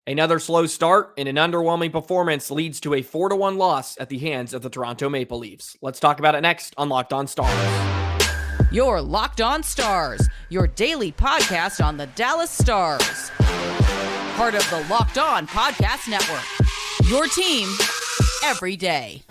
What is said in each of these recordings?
Another slow start and an underwhelming performance leads to a 4-1 loss at the hands of the Toronto Maple Leafs. Let's talk about it next on Locked On Stars. Your Locked On Stars, your daily podcast on the Dallas Stars. Part of the Locked On Podcast Network. Your team every day.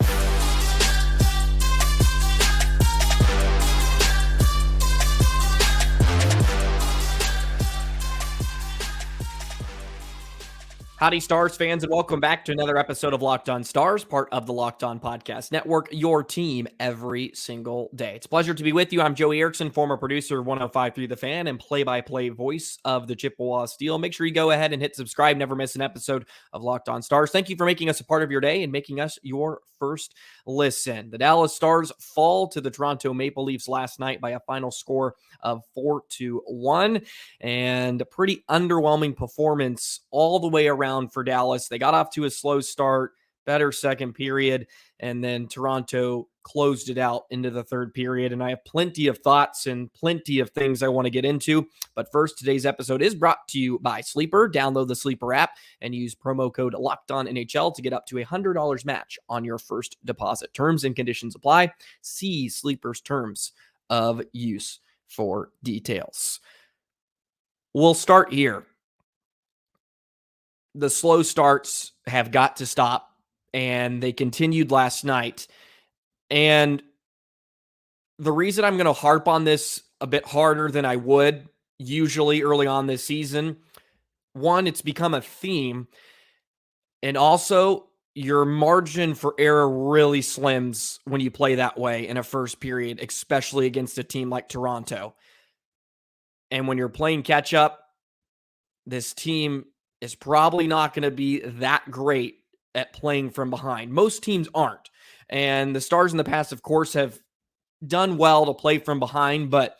Howdy, Stars fans, and welcome back to another episode of Locked On Stars, part of the Locked On Podcast Network, your team every single day. It's a pleasure to be with you. I'm Joey Erickson, former producer of 105.3 The Fan and play-by-play voice of the Chippewa Steel. Make sure you go ahead and hit subscribe. Never miss an episode of Locked On Stars. Thank you for making us a part of your day and making us your first listen. The Dallas Stars fall to the Toronto Maple Leafs last night by a final score of 4-1, and a pretty underwhelming performance all the way around for Dallas. They got off to a slow start, better second period, and then Toronto closed it out into the third period. And I have plenty of thoughts and plenty of things I want to get into. But first, today's episode is brought to you by Sleeper. Download the Sleeper app and use promo code LOCKEDONNHL to get up to $100 match on your first deposit. Terms and conditions apply. See Sleeper's terms of use for details. We'll start here. The slow starts have got to stop, and they continued last night. And the reason I'm going to harp on this a bit harder than I would usually early on this season, one, it's become a theme, and also your margin for error really slims when you play that way in a first period, especially against a team like Toronto. And when you're playing catch up, this team is probably not going to be that great at playing from behind. Most teams aren't. And the Stars in the past, of course, have done well to play from behind. But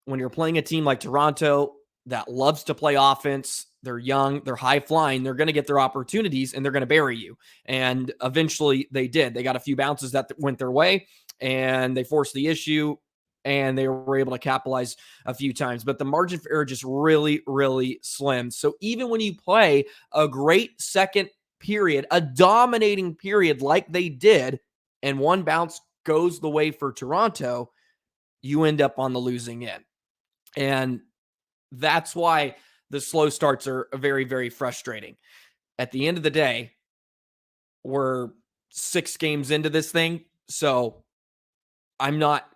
when you're playing a team like Toronto that loves to play offense, they're young, they're high flying, they're going to get their opportunities and they're going to bury you. And eventually they did. They got a few bounces that went their way and they forced the issue and they were able to capitalize a few times. But the margin for error just really, really slim. So even when you play a great second period, a dominating period like they did, and one bounce goes the way for Toronto, you end up on the losing end. And that's why the slow starts are very, very frustrating. At the end of the day, we're 6 games into this thing, so I'm not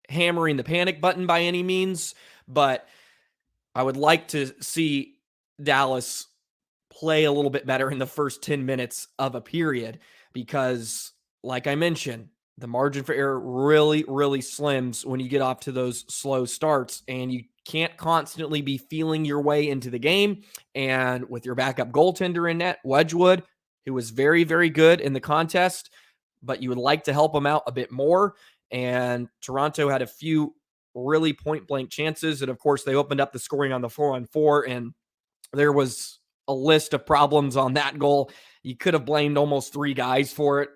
hammering the panic button by any means, but I would like to see Dallas play a little bit better in the first 10 minutes of a period because, like I mentioned, the margin for error really, really slims when you get off to those slow starts, and you can't constantly be feeling your way into the game. And with your backup goaltender in net, Wedgwood, who was very, very good in the contest, but you would like to help him out a bit more. And Toronto had a few really point-blank chances. And, of course, they opened up the scoring on the 4-on-4, and there was a list of problems on that goal. You could have blamed almost 3 guys for it.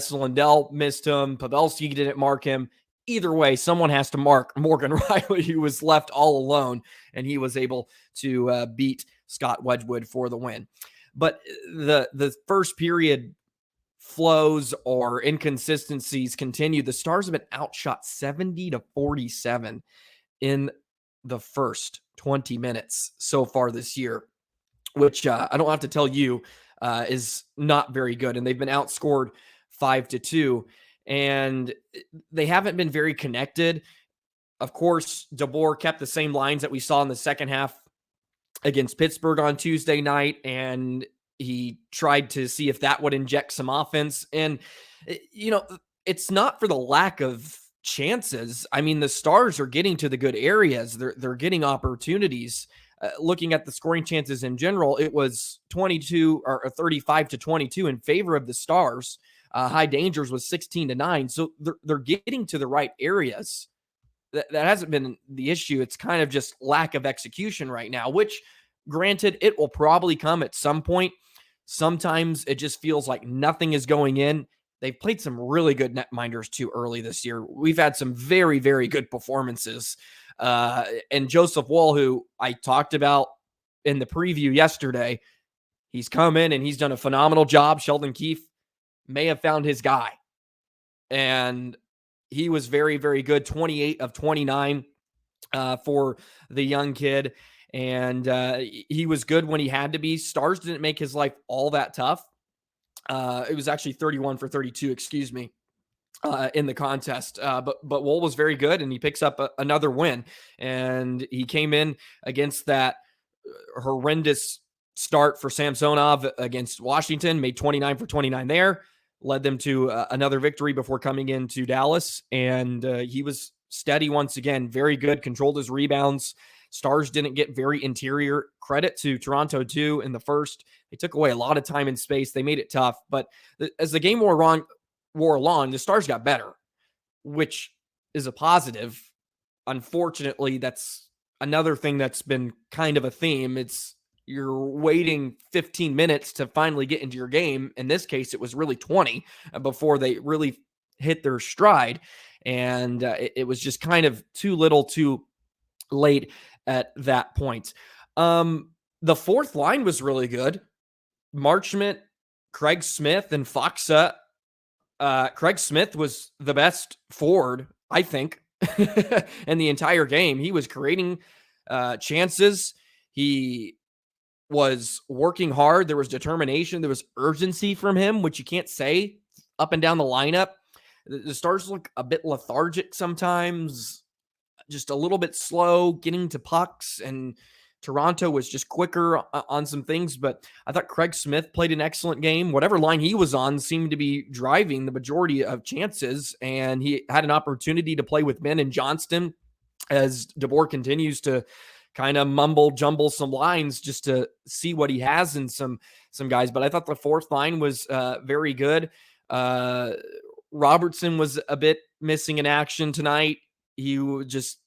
Lindell missed him. Pavelski didn't mark him. Either way, someone has to mark Morgan Riley, who was left all alone, and he was able to beat Scott Wedgwood for the win. But the first period flows or inconsistencies continue. The Stars have been outshot 70-47 in the first 20 minutes so far this year, which I don't have to tell you is not very good. And they've been outscored 5-2, and they haven't been very connected. Of course, DeBoer kept the same lines that we saw in the second half against Pittsburgh on Tuesday night, and he tried to see if that would inject some offense. And, you know, it's not for the lack of chances. I mean, the Stars are getting to the good areas. They're getting opportunities. Looking at the scoring chances in general, it was 22 or 35-22 in favor of the Stars. High dangers was 16-9. So they're getting to the right areas. That hasn't been the issue. It's kind of just lack of execution right now, which, granted, it will probably come at some point. Sometimes it just feels like nothing is going in. They've played some really good netminders too early this year. We've had some very, very good performances. And Joseph Woll, who I talked about in the preview yesterday, he's come in and he's done a phenomenal job. Sheldon Keefe may have found his guy. And he was very, very good. 28 of 29 for the young kid. And he was good when he had to be. Stars didn't make his life all that tough. It was actually 31 for 32, excuse me, in the contest. But Woll was very good, and he picks up another win. And he came in against that horrendous start for Samsonov against Washington, made 29 for 29 there, led them to another victory before coming into Dallas. And he was steady once again, very good, controlled his rebounds. Stars didn't get very interior. Credit to Toronto, too, in the first. They took away a lot of time and space. They made it tough. But as the game wore along, the Stars got better, which is a positive. Unfortunately, that's another thing that's been kind of a theme. It's you're waiting 15 minutes to finally get into your game. In this case, it was really 20 before they really hit their stride. And it was just kind of too little too late at that point. The fourth line was really good. Marchment, Craig Smith, and Foxa. Craig Smith was the best forward, I think, in the entire game. He was creating chances. He was working hard. There was determination. There was urgency from him, which you can't say up and down the lineup. The Stars look a bit lethargic sometimes, just a little bit slow getting to pucks, and Toronto was just quicker on some things. But I thought Craig Smith played an excellent game. Whatever line he was on seemed to be driving the majority of chances, and he had an opportunity to play with Ben and Johnston as DeBoer continues to kind of jumble some lines just to see what he has in some guys. But I thought the fourth line was very good. Robertson was a bit missing in action tonight. He was just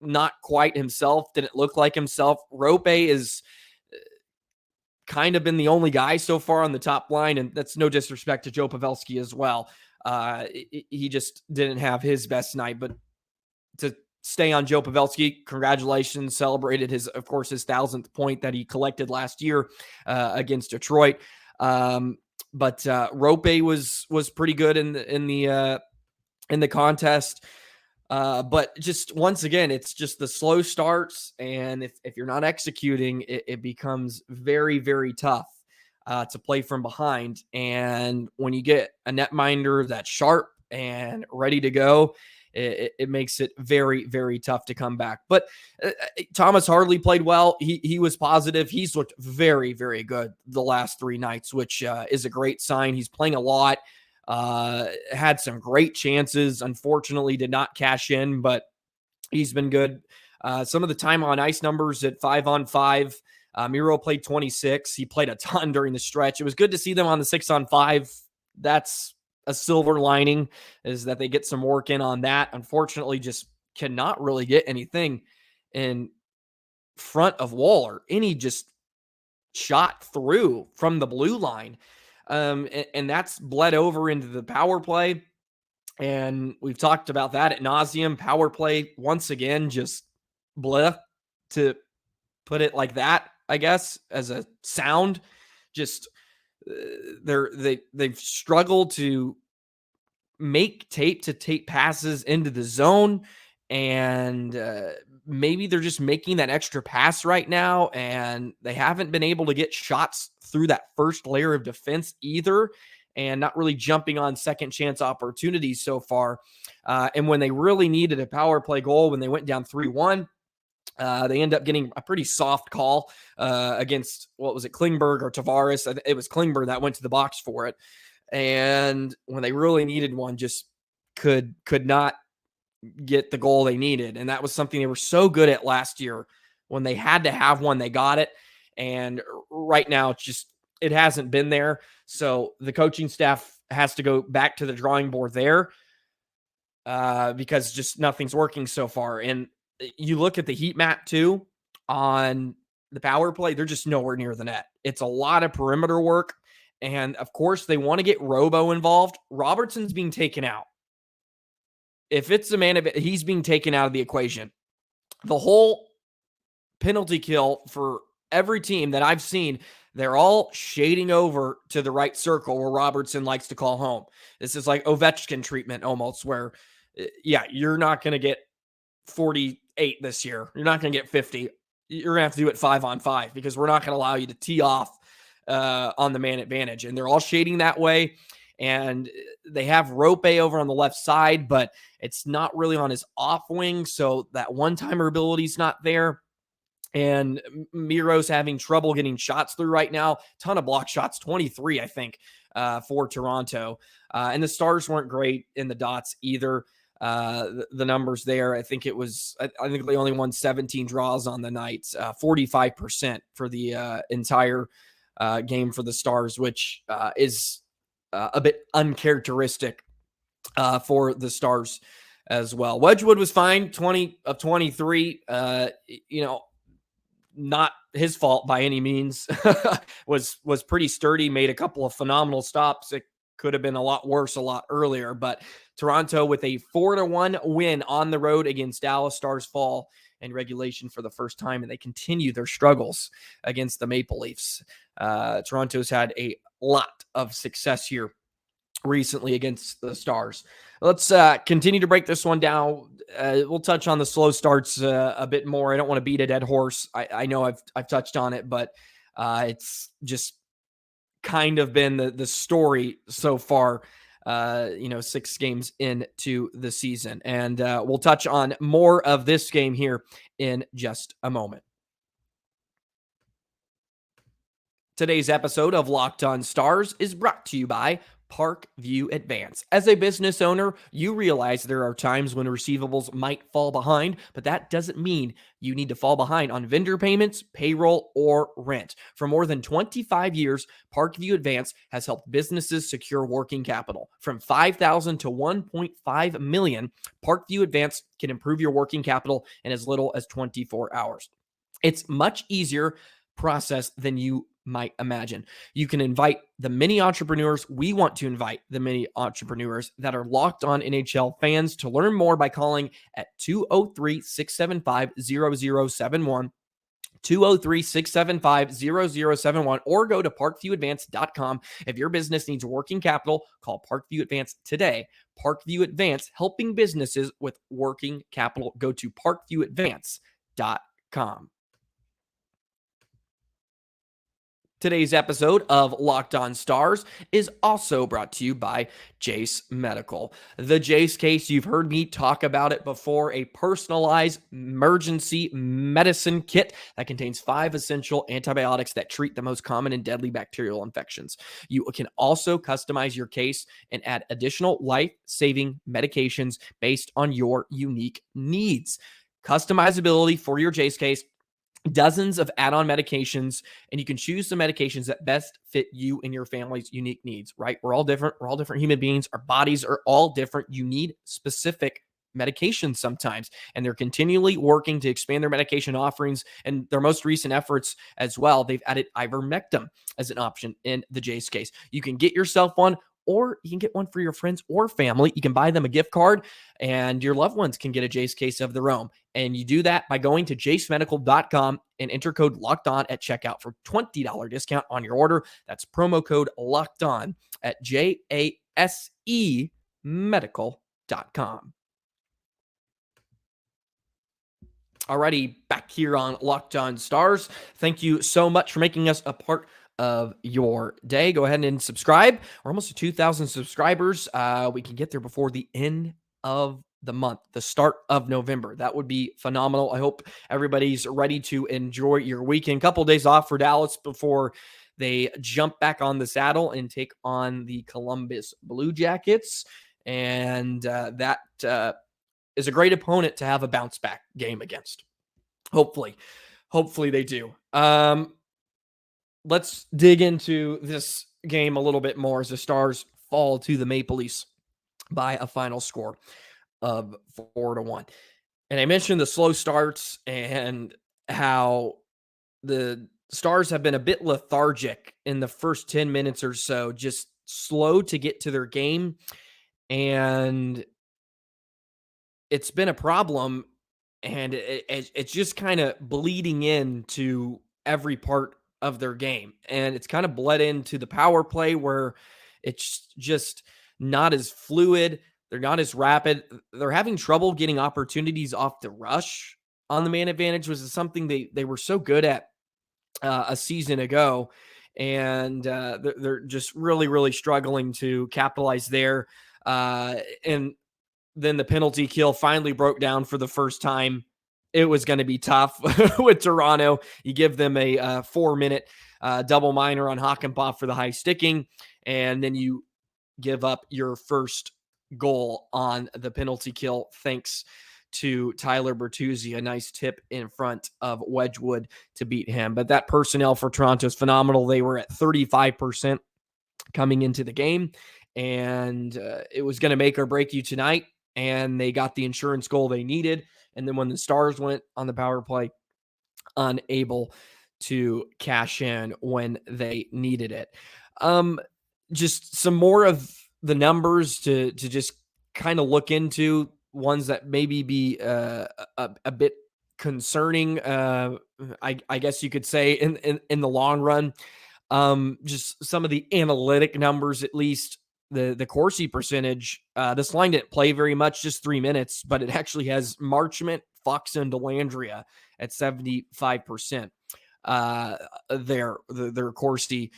not quite himself, didn't look like himself. Rope is kind of been the only guy so far on the top line, and that's no disrespect to Joe Pavelski as well. He just didn't have his best night, but to stay on Joe Pavelski, congratulations, celebrated his 1,000th point that he collected last year against Detroit. But Rope was pretty good in the contest. But just once again, it's just the slow starts, and if you're not executing, it becomes very, very tough to play from behind. And when you get a netminder that's sharp and ready to go, it makes it very, very tough to come back. But Thomas Harley played well. He was positive. He's looked very, very good the last 3 nights, which is a great sign. He's playing a lot. Had some great chances. Unfortunately, did not cash in, but he's been good. Some of the time on ice numbers at 5-on-5. Miro played 26. He played a ton during the stretch. It was good to see them on the 6-on-5. That's a silver lining, is that they get some work in on that. Unfortunately, just cannot really get anything in front of Woll or any just shot through from the blue line. And that's bled over into the power play. And we've talked about that at nauseum. Power play, once again, just bleh, to put it like that, I guess, as a sound. Just they've struggled to make tape-to-tape passes into the zone. And maybe they're just making that extra pass right now, and they haven't been able to get shots through that first layer of defense either, and not really jumping on second chance opportunities so far. And when they really needed a power play goal, when they went down 3-1, they end up getting a pretty soft call against, what was it, Klingberg or Tavares? It was Klingberg that went to the box for it. And when they really needed one, just could not get the goal they needed. And that was something they were so good at last year. When they had to have one, they got it. And right now, it hasn't been there. So the coaching staff has to go back to the drawing board there because just nothing's working so far. And you look at the heat map too on the power play, they're just nowhere near the net. It's a lot of perimeter work. And of course, they want to get Robo involved. Robertson's being taken out. If it's a man of it, he's being taken out of the equation. The whole penalty kill for every team that I've seen, they're all shading over to the right circle where Robertson likes to call home. This is like Ovechkin treatment almost, where, yeah, you're not going to get 48 this year. You're not going to get 50. You're going to have to do it 5-on-5 because we're not going to allow you to tee off on the man advantage. And they're all shading that way. And they have Rope over on the left side, but it's not really on his off wing. So that one-timer ability is not there. And Miro's having trouble getting shots through right now. Ton of block shots, 23, I think, for Toronto. And the Stars weren't great in the dots either. The numbers there, I think I think they only won 17 draws on the night, 45% for the entire game for the Stars, which is a bit uncharacteristic for the Stars as well. Wedgwood was fine, 20 of 23. Not his fault by any means. was pretty sturdy, made a couple of phenomenal stops. It could have been a lot worse a lot earlier, but Toronto with a 4-1 win on the road against Dallas. Stars fall in regulation for the first time, and they continue their struggles against the Maple Leafs. Toronto's had a lot of success here recently against the Stars. Let's continue to break this one down. We'll touch on the slow starts a bit more. I don't want to beat a dead horse. I know I've touched on it, but it's just kind of been the story so far, 6 games into the season. And we'll touch on more of this game here in just a moment. Today's episode of Locked On Stars is brought to you by Parkview Advance. As a business owner, you realize there are times when receivables might fall behind, but that doesn't mean you need to fall behind on vendor payments, payroll, or rent. For more than 25 years, Parkview Advance has helped businesses secure working capital. From $5,000 to $1.5 million, Parkview Advance can improve your working capital in as little as 24 hours. It's much easier process than you might imagine. You can invite the many entrepreneurs. We want to invite the many entrepreneurs that are Locked On NHL fans to learn more by calling at 203-675-0071, 203-675-0071, or go to parkviewadvance.com. If your business needs working capital, call Parkview Advance today. Parkview Advance, helping businesses with working capital. Go to parkviewadvance.com. Today's episode of Locked On Stars is also brought to you by Jase Medical. The Jase case, you've heard me talk about it before, a personalized emergency medicine kit that contains 5 essential antibiotics that treat the most common and deadly bacterial infections. You can also customize your case and add additional life-saving medications based on your unique needs. Customizability for your Jase case, dozens of add-on medications, and you can choose the medications that best fit you and your family's unique needs, right? We're all different. We're all different human beings. Our bodies are all different. You need specific medications sometimes, and they're continually working to expand their medication offerings and their most recent efforts as well. They've added ivermectin as an option in the Jase case. You can get yourself one, or you can get one for your friends or family. You can buy them a gift card, and your loved ones can get a Jase case of their own. And you do that by going to jasemedical.com and enter code Locked On at checkout for $20 discount on your order. That's promo code Locked On at jasemedical.com. Alrighty, back here on Locked On Stars. Thank you so much for making us a part of your day. Go ahead and subscribe. We're almost at 2,000 subscribers. We can get there before the end of the month, the start of November. That would be phenomenal. I hope everybody's ready to enjoy your weekend. Couple days off for Dallas before they jump back on the saddle and take on the Columbus Blue Jackets. And that is a great opponent to have a bounce back game against. Hopefully they do. Let's dig into this game a little bit more as the Stars fall to the Maple Leafs by a final score of 4-1. And I mentioned the slow starts and how the Stars have been a bit lethargic in the first 10 minutes or so, just slow to get to their game. And it's been a problem, and it's just kind of bleeding into every part of their game. And it's kind of bled into the power play where it's just not as fluid. They're not as rapid. They're having trouble getting opportunities off the rush on the man advantage, which is something they were so good at a season ago. And they're just really, really struggling to capitalize there. And then the penalty kill finally broke down for the first time. It was going to be tough with Toronto. You give them a 4-minute double minor on Hakanpää for the high sticking, and then you give up your first goal on the penalty kill thanks to Tyler Bertuzzi, a nice tip in front of Wedgwood to beat him. But that personnel for Toronto is phenomenal. They were at 35% coming into the game, and it was going to make or break you tonight, and they got the insurance goal they needed. And then when the Stars went on the power play, unable to cash in when they needed it. Just some more of the numbers to just kind of look into, ones that maybe be a bit concerning, I guess you could say, in the long run. Just some of the analytic numbers, at least the Corsi percentage. This line didn't play very much, just 3 minutes, but it actually has Marchment, Fox, and Dellandrea at 75%. Their Corsi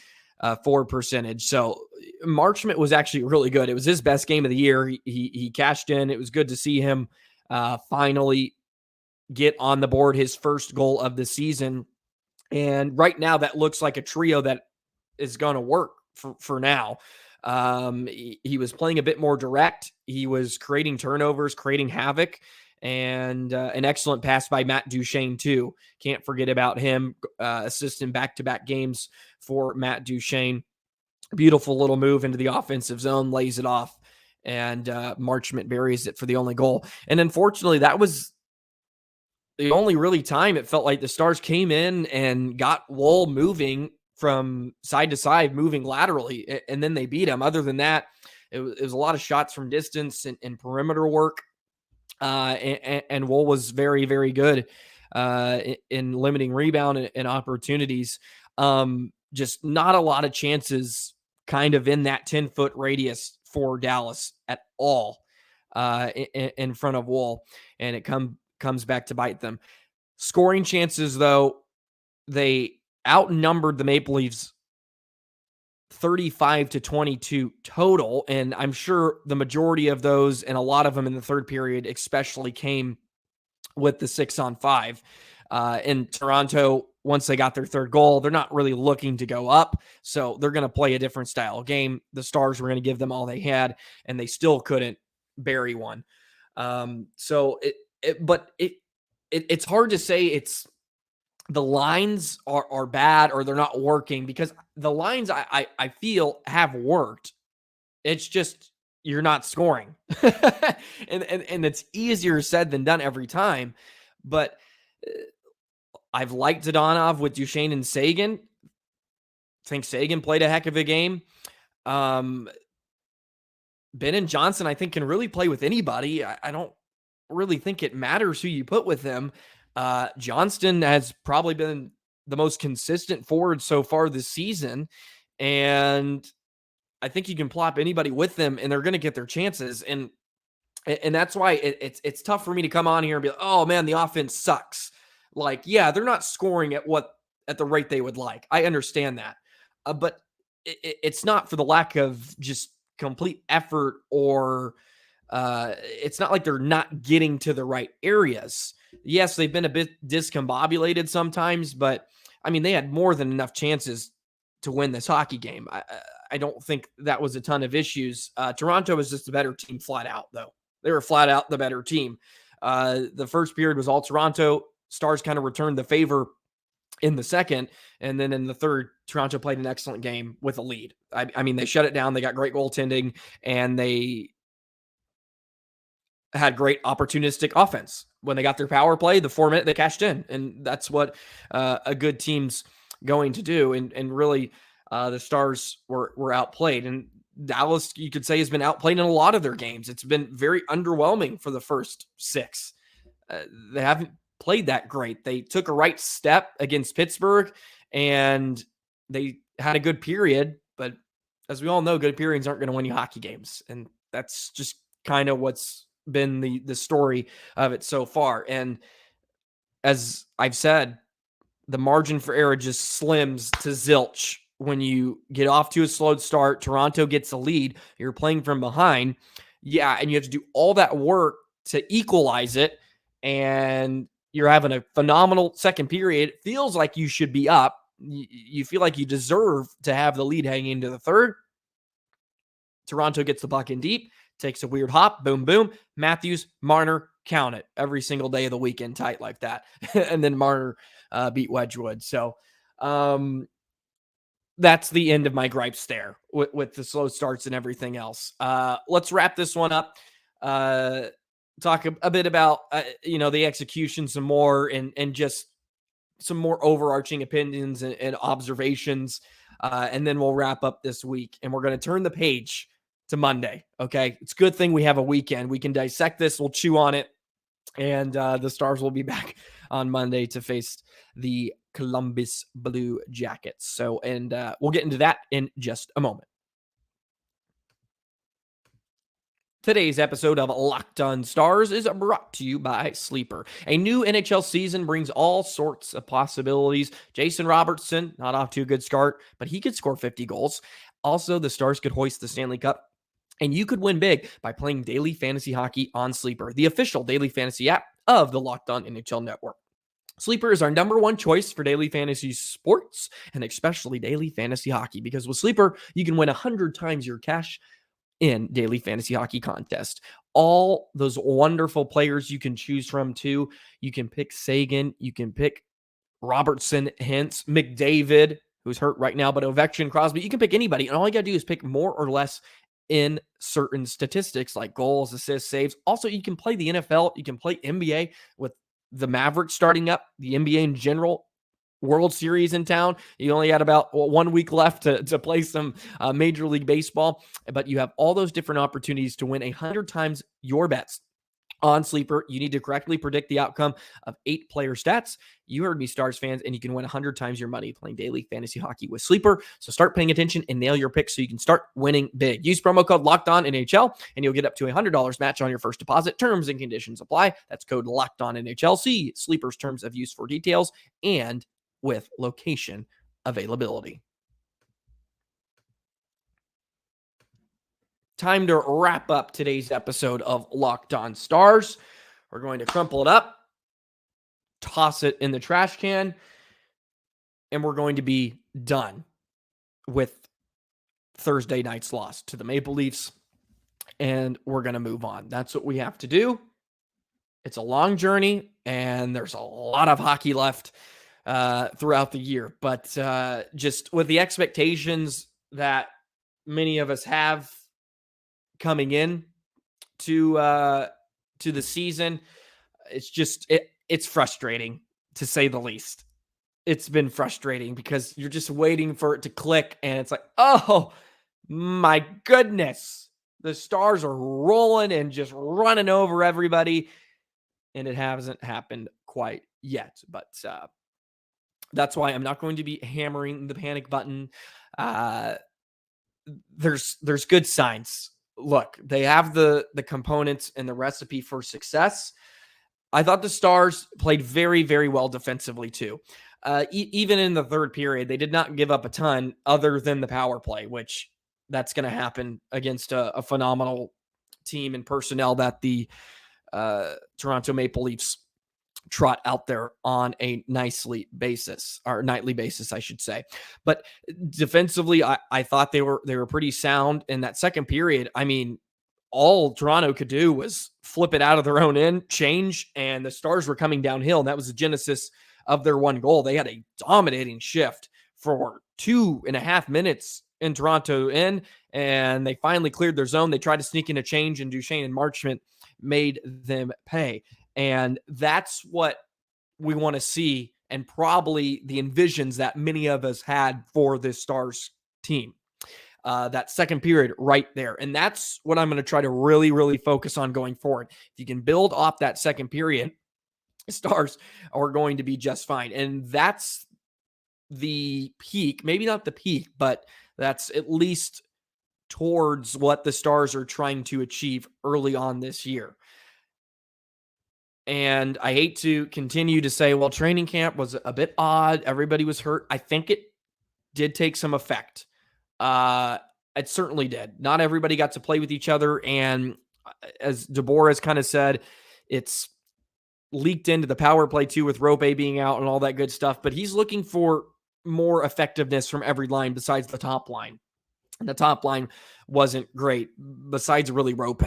for percentage. So Marchment was actually really good. It was his best game of the year. He cashed in. It was good to see him finally get on the board, his first goal of the season. And right now that looks like a trio that is going to work for now. He was playing a bit more direct. He was creating turnovers, creating havoc, and an excellent pass by Matt Duchene too. Can't forget about him, assisting back-to-back games for Matt Duchene. Beautiful little move into the offensive zone, lays it off, and Marchment buries it for the only goal. And unfortunately, that was the only really time it felt like the Stars came in and got Woll moving from side to side, moving laterally, and then they beat him. Other than that, it was a lot of shots from distance and perimeter work. And Woll was very, very good in limiting rebound and opportunities. Just not a lot of chances kind of in that 10-foot radius for Dallas at all in front of Woll, and it comes back to bite them. Scoring chances, though, they outnumbered the Maple Leafs 35-22 total, and I'm sure the majority of those, and a lot of them in the third period especially, came with the 6-on-5. In Toronto, once they got their third goal, they're not really looking to go up, so they're going to play a different style of game. The Stars were going to give them all they had, and they still couldn't bury one. It's hard to say it's the lines are bad or they're not working, because the lines I feel have worked. It's just you're not scoring. and it's easier said than done every time. But I've liked Zadonov with Duchene and Seguin. I think Seguin played a heck of a game. Ben and Johnson, I think, can really play with anybody. I don't really think it matters who you put with them. Johnston has probably been the most consistent forward so far this season, and I think you can plop anybody with them and they're going to get their chances. And that's why it's tough for me to come on here and be like, oh man, the offense sucks. Like, yeah, they're not scoring at the rate they would like. I understand that. But it's not for the lack of just complete effort, or it's not like they're not getting to the right areas. Yes, they've been a bit discombobulated sometimes, but I mean, they had more than enough chances to win this hockey game. I don't think that was a ton of issues. Toronto was just a better team flat out, though. They were flat out the better team. The first period was all Toronto. Stars kind of returned the favor in the second, and then in the third, Toronto played an excellent game with a lead. I mean, they shut it down. They got great goaltending, and they had great opportunistic offense. When they got their power play, the 4-minute, they cashed in, and that's what a good team's going to do. And really, the Stars were outplayed. And Dallas, you could say, has been outplayed in a lot of their games. It's been very underwhelming for the first 6. They haven't played that great. They took a right step against Pittsburgh, and they had a good period. But as we all know, good periods aren't going to win you hockey games, and that's just kind of what's been the story of it so far. And as I've said, the margin for error just slims to zilch when you get off to a slow start. Toronto gets a lead. You're playing from behind. Yeah, and you have to do all that work to equalize it, and you're having a phenomenal second period. It feels like you should be up. You feel like you deserve to have the lead hanging into the third. Toronto gets the puck in deep, takes a weird hop, boom, boom. Matthews, Marner, count it every single day of the weekend, tight like that. And then Marner beat Wedgwood. So that's the end of my gripes there with the slow starts and everything else. Let's wrap this one up. Talk a bit about, the execution some more and just some more overarching opinions and observations. And then we'll wrap up this week, and we're going to turn the page to Monday. Okay. It's a good thing we have a weekend. We can dissect this. We'll chew on it. And the Stars will be back on Monday to face the Columbus Blue Jackets. So, and we'll get into that in just a moment. Today's episode of Locked On Stars is brought to you by Sleeper. A new NHL season brings all sorts of possibilities. Jason Robertson, not off to a good start, but he could score 50 goals. Also, the Stars could hoist the Stanley Cup. And you could win big by playing daily fantasy hockey on Sleeper, the official daily fantasy app of the Locked On NHL Network. Sleeper is our number one choice for daily fantasy sports and especially daily fantasy hockey, because with Sleeper, you can win 100 times your cash in daily fantasy hockey contest. All those wonderful players you can choose from too. You can pick Sagan, you can pick Robertson, Hintz, McDavid, who's hurt right now, but Ovechkin, Crosby, you can pick anybody. And all you got to do is pick more or less in certain statistics like goals, assists, saves. Also, you can play the NFL, you can play NBA with the Mavericks starting up, the NBA in general, World Series in town. You only had about 1 week left to play some Major League Baseball, but you have all those different opportunities to win 100 times your bets. On Sleeper, you need to correctly predict the outcome of 8 player stats. You heard me, Stars fans, and you can win 100 times your money playing daily fantasy hockey with Sleeper. So start paying attention and nail your picks so you can start winning big. Use promo code LOCKEDONNHL, and you'll get up to $100 match on your first deposit. Terms and conditions apply. That's code LOCKEDONNHL. See Sleeper's terms of use for details and with location availability. Time to wrap up today's episode of Locked On Stars. We're going to crumple it up, toss it in the trash can, and we're going to be done with Thursday night's loss to the Maple Leafs, and we're going to move on. That's what we have to do. It's a long journey, and there's a lot of hockey left throughout the year. But just with the expectations that many of us have coming in to the season, it's frustrating, to say the least. It's been frustrating because you're just waiting for it to click, and it's like, oh my goodness, the Stars are rolling and just running over everybody, and it hasn't happened quite yet. But that's why I'm not going to be hammering the panic button. There's good signs. Look, they have the components and the recipe for success. I thought the Stars played very, very well defensively too. Even in the third period, they did not give up a ton other than the power play, which that's going to happen against a phenomenal team and personnel that the Toronto Maple Leafs trot out there on a nightly basis, I should say. But defensively, I thought they were pretty sound in that second period. I mean, all Toronto could do was flip it out of their own end, change, and the Stars were coming downhill. And that was the genesis of their one goal. They had a dominating shift for 2.5 minutes in Toronto end, and they finally cleared their zone. They tried to sneak in a change, and Duchesne and Marchment made them pay. And that's what we want to see, and probably the envisions that many of us had for this Stars team. That second period right there. And that's what I'm going to try to really, really focus on going forward. If you can build off that second period, Stars are going to be just fine. And that's the peak, maybe not the peak, but that's at least towards what the Stars are trying to achieve early on this year. And I hate to continue to say, well, training camp was a bit odd. Everybody was hurt. I think it did take some effect. It certainly did. Not everybody got to play with each other. And as DeBoer has kind of said, it's leaked into the power play too, with Rope being out and all that good stuff. But he's looking for more effectiveness from every line besides the top line. And the top line wasn't great, besides really Rope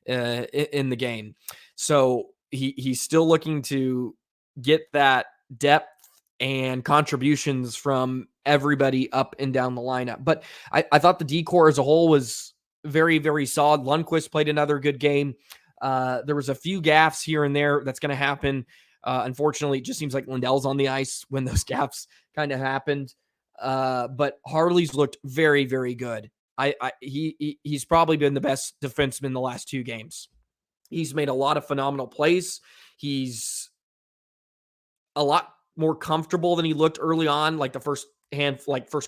in the game. So he's still looking to get that depth and contributions from everybody up and down the lineup. But I thought the D-core as a whole was very, very solid. Lundqvist played another good game. There was a few gaffes here and there that's going to happen. Unfortunately, it just seems like Lindell's on the ice when those gaffes kind of happened. But Harley's looked very, very good. He's probably been the best defenseman the last 2 games. He's made a lot of phenomenal plays. He's a lot more comfortable than he looked early on, like the first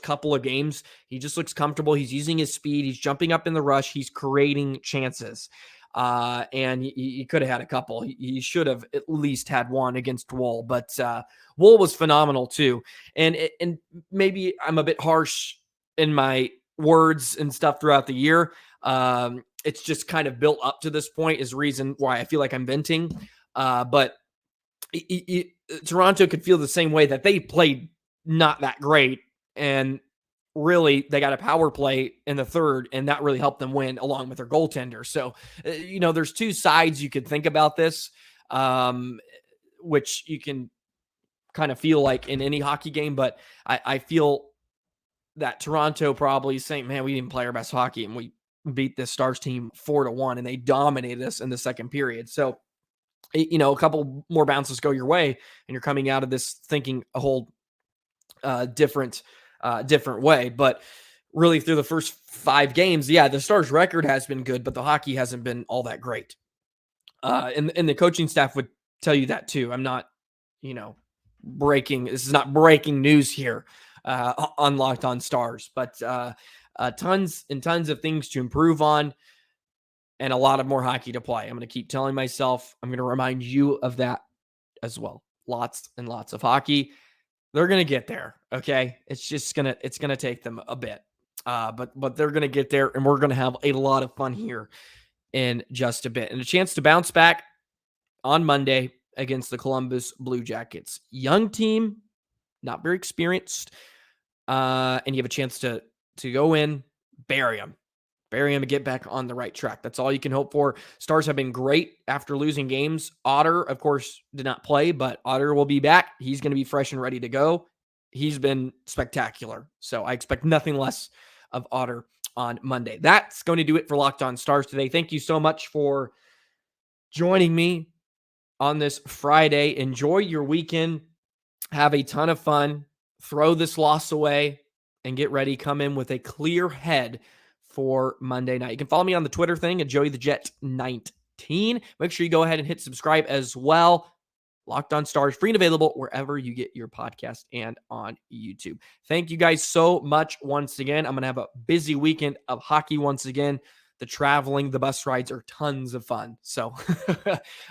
couple of games. He just looks comfortable. He's using his speed. He's jumping up in the rush. He's creating chances. And he could have had a couple. He should have at least had one against Woll, but Woll was phenomenal too. And maybe I'm a bit harsh in my words and stuff throughout the year. It's just kind of built up to this point is the reason why I feel like I'm venting. But Toronto could feel the same way, that they played not that great, and really they got a power play in the third, and that really helped them win along with their goaltender. So, there's 2 sides you could think about this, which you can kind of feel like in any hockey game. But I feel that Toronto probably is saying, man, we didn't play our best hockey and we beat this Stars team 4-1 and they dominated us in the second period. So, a couple more bounces go your way and you're coming out of this thinking a whole different way. But really through the first 5 games, the Stars record has been good, but the hockey hasn't been all that great. And the coaching staff would tell you that too. I'm not, this is not breaking news here on Locked On Stars, but tons and tons of things to improve on and a lot of more hockey to play. I'm going to keep telling myself, I'm going to remind you of that as well. Lots and lots of hockey. They're going to get there. Okay. It's going to take them a bit. But they're going to get there, and we're going to have a lot of fun here in just a bit, and a chance to bounce back on Monday against the Columbus Blue Jackets. Young team, not very experienced. And you have a chance to go in, bury them and get back on the right track. That's all you can hope for. Stars have been great after losing games. Otter, of course, did not play, but Otter will be back. He's going to be fresh and ready to go. He's been spectacular. So I expect nothing less of Otter on Monday. That's going to do it for Locked On Stars today. Thank you so much for joining me on this Friday. Enjoy your weekend. Have a ton of fun. Throw this loss away and get ready. Come in with a clear head for Monday night. You can follow me on the Twitter thing at JoeyTheJet19. Make sure you go ahead and hit subscribe as well. Locked On Stars, free and available wherever you get your podcast and on YouTube. Thank you guys so much once again. I'm going to have a busy weekend of hockey once again. The traveling, the bus rides are tons of fun. So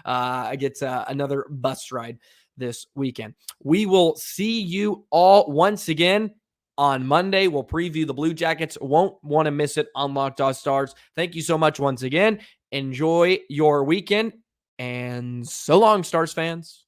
I get another bus ride this weekend. We will see you all once again on Monday. We'll preview the Blue Jackets. Won't want to miss it on Locked On Stars. Thank you so much once again. Enjoy your weekend, and so long, Stars fans.